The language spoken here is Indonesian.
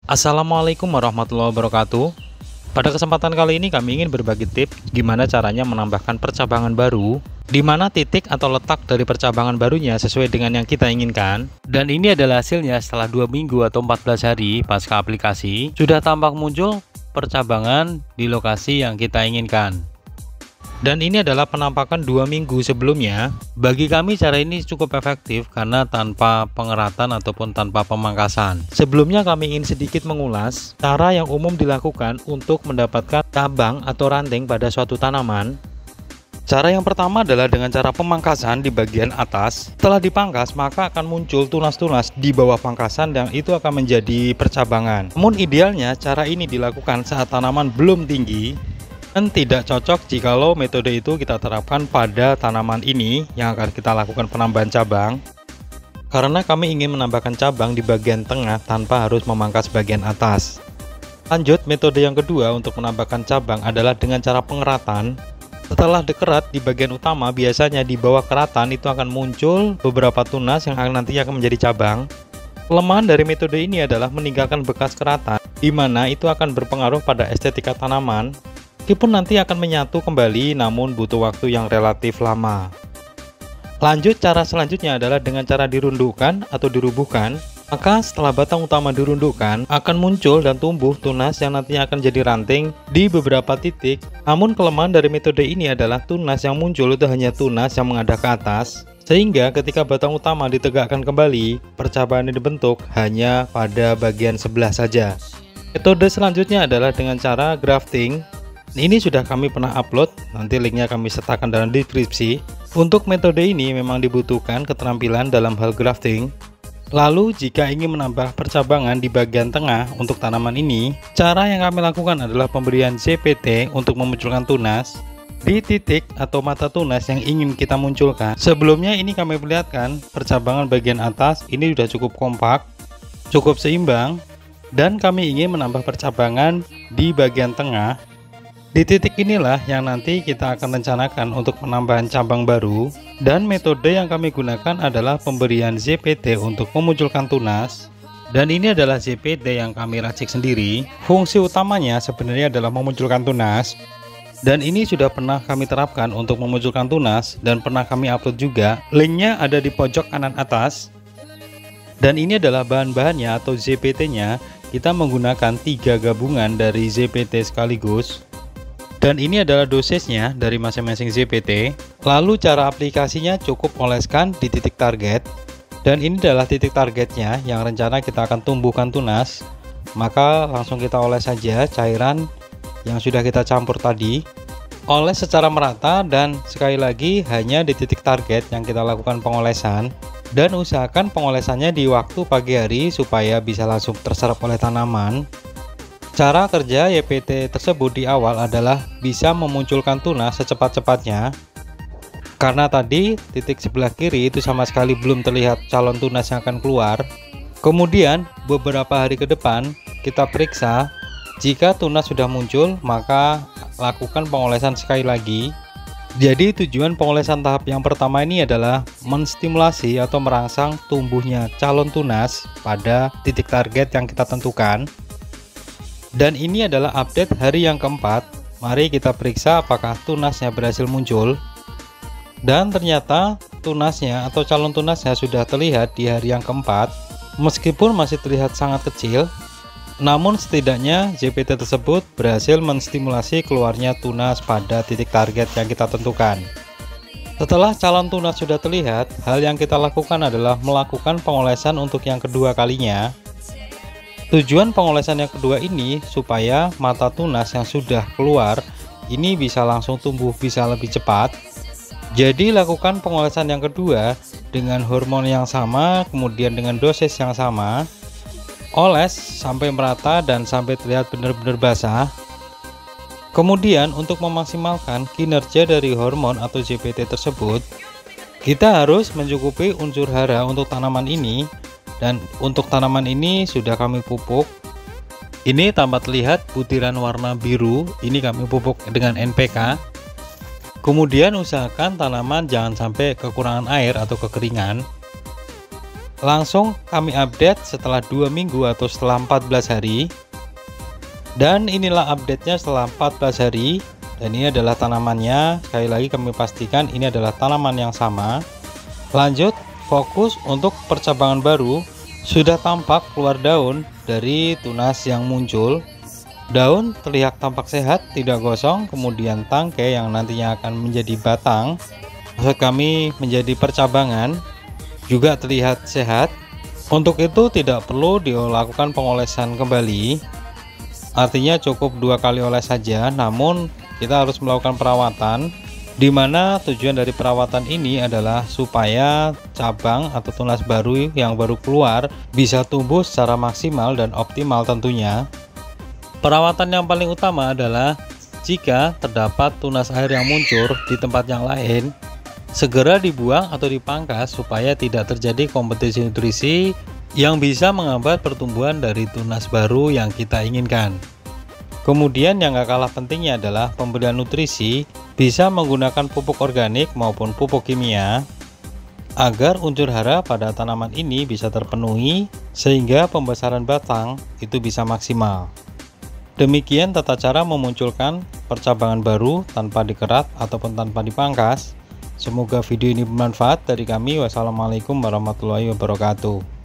Assalamualaikum warahmatullahi wabarakatuh. Pada kesempatan kali ini kami ingin berbagi tips gimana caranya menambahkan percabangan baru, di mana titik atau letak dari percabangan barunya sesuai dengan yang kita inginkan. Dan ini adalah hasilnya setelah 2 minggu atau 14 hari pasca aplikasi, sudah tampak muncul percabangan di lokasi yang kita inginkan. Dan ini adalah penampakan 2 minggu sebelumnya. Bagi kami cara ini cukup efektif karena tanpa pengeratan ataupun tanpa pemangkasan. Sebelumnya kami ingin sedikit mengulas cara yang umum dilakukan untuk mendapatkan cabang atau ranting pada suatu tanaman. Cara yang pertama adalah dengan cara pemangkasan di bagian atas. Setelah dipangkas maka akan muncul tunas-tunas di bawah pangkasan dan itu akan menjadi percabangan. Namun idealnya cara ini dilakukan saat tanaman belum tinggi, dan tidak cocok jikalau metode itu kita terapkan pada tanaman ini yang akan kita lakukan penambahan cabang, karena kami ingin menambahkan cabang di bagian tengah tanpa harus memangkas bagian atas. Lanjut, metode yang kedua untuk menambahkan cabang adalah dengan cara pengeratan. Setelah dikerat di bagian utama, biasanya di bawah keratan itu akan muncul beberapa tunas yang nanti akan menjadi cabang. Kelemahan dari metode ini adalah meninggalkan bekas keratan, di mana itu akan berpengaruh pada estetika tanaman. Meskipun nanti akan menyatu kembali, namun butuh waktu yang relatif lama. Lanjut, cara selanjutnya adalah dengan cara dirundukkan atau dirubuhkan. Maka setelah batang utama dirundukkan, akan muncul dan tumbuh tunas yang nantinya akan jadi ranting di beberapa titik. Namun kelemahan dari metode ini adalah tunas yang muncul itu hanya tunas yang menghadap ke atas, sehingga ketika batang utama ditegakkan kembali, percabangan yang dibentuk hanya pada bagian sebelah saja. Metode selanjutnya adalah dengan cara grafting. Ini sudah kami pernah upload, nanti linknya kami sertakan dalam deskripsi. Untuk metode ini memang dibutuhkan keterampilan dalam hal grafting. Lalu jika ingin menambah percabangan di bagian tengah untuk tanaman ini, cara yang kami lakukan adalah pemberian ZPT untuk memunculkan tunas di titik atau mata tunas yang ingin kita munculkan. Sebelumnya ini kami perlihatkan percabangan bagian atas ini sudah cukup kompak, cukup seimbang, dan kami ingin menambah percabangan di bagian tengah. Di titik inilah yang nanti kita akan rencanakan untuk penambahan cabang baru, dan metode yang kami gunakan adalah pemberian ZPT untuk memunculkan tunas. Dan ini adalah ZPT yang kami racik sendiri. Fungsi utamanya sebenarnya adalah memunculkan tunas, dan ini sudah pernah kami terapkan untuk memunculkan tunas dan pernah kami upload juga. Linknya ada di pojok kanan atas. Dan ini adalah bahan-bahannya atau ZPT-nya. Kita menggunakan 3 gabungan dari ZPT sekaligus. Dan ini adalah dosisnya dari masing-masing ZPT. Lalu cara aplikasinya cukup oleskan di titik target. Dan ini adalah titik targetnya yang rencana kita akan tumbuhkan tunas. Maka langsung kita oles saja cairan yang sudah kita campur tadi. Oles secara merata dan sekali lagi hanya di titik target yang kita lakukan pengolesan. Dan usahakan pengolesannya di waktu pagi hari supaya bisa langsung terserap oleh tanaman. Cara kerja YPT tersebut di awal adalah bisa memunculkan tunas secepat-cepatnya. Karena tadi titik sebelah kiri itu sama sekali belum terlihat calon tunas yang akan keluar. Kemudian beberapa hari ke depan kita periksa, jika tunas sudah muncul maka lakukan pengolesan sekali lagi. Jadi tujuan pengolesan tahap yang pertama ini adalah menstimulasi atau merangsang tumbuhnya calon tunas pada titik target yang kita tentukan. Dan ini adalah update hari yang keempat. Mari kita periksa apakah tunasnya berhasil muncul. Dan ternyata tunasnya atau calon tunasnya sudah terlihat di hari yang keempat. Meskipun masih terlihat sangat kecil, namun setidaknya ZPT tersebut berhasil menstimulasi keluarnya tunas pada titik target yang kita tentukan. Setelah calon tunas sudah terlihat, hal yang kita lakukan adalah melakukan pengolesan untuk yang kedua kalinya. Tujuan pengolesan yang kedua ini supaya mata tunas yang sudah keluar ini bisa langsung tumbuh bisa lebih cepat. Jadi lakukan pengolesan yang kedua dengan hormon yang sama, kemudian dengan dosis yang sama. Oles sampai merata dan sampai terlihat benar-benar basah. Kemudian untuk memaksimalkan kinerja dari hormon atau ZPT tersebut, kita harus mencukupi unsur hara untuk tanaman ini. Dan untuk tanaman ini sudah kami pupuk. Ini tampak terlihat butiran warna biru. Ini kami pupuk dengan NPK. Kemudian usahakan tanaman jangan sampai kekurangan air atau kekeringan. Langsung kami update setelah 2 minggu atau setelah 14 hari. Dan inilah update-nya setelah 14 hari. Dan ini adalah tanamannya. Sekali lagi kami pastikan ini adalah tanaman yang sama. Lanjut, fokus untuk percabangan baru. Sudah tampak keluar daun dari tunas yang muncul. Daun terlihat tampak sehat, tidak gosong. Kemudian tangkai yang nantinya akan menjadi batang, maksud kami menjadi percabangan, juga terlihat sehat. Untuk itu tidak perlu dilakukan pengolesan kembali. Artinya cukup 2 kali oles saja. Namun kita harus melakukan perawatan, di mana tujuan dari perawatan ini adalah supaya cabang atau tunas baru yang baru keluar bisa tumbuh secara maksimal dan optimal tentunya. Perawatan yang paling utama adalah jika terdapat tunas air yang muncul di tempat yang lain, segera dibuang atau dipangkas supaya tidak terjadi kompetisi nutrisi yang bisa menghambat pertumbuhan dari tunas baru yang kita inginkan. Kemudian yang gak kalah pentingnya adalah pemberian nutrisi, bisa menggunakan pupuk organik maupun pupuk kimia agar unsur hara pada tanaman ini bisa terpenuhi sehingga pembesaran batang itu bisa maksimal. Demikian tata cara memunculkan percabangan baru tanpa dikerat ataupun tanpa dipangkas. Semoga video ini bermanfaat dari kami. Wassalamualaikum warahmatullahi wabarakatuh.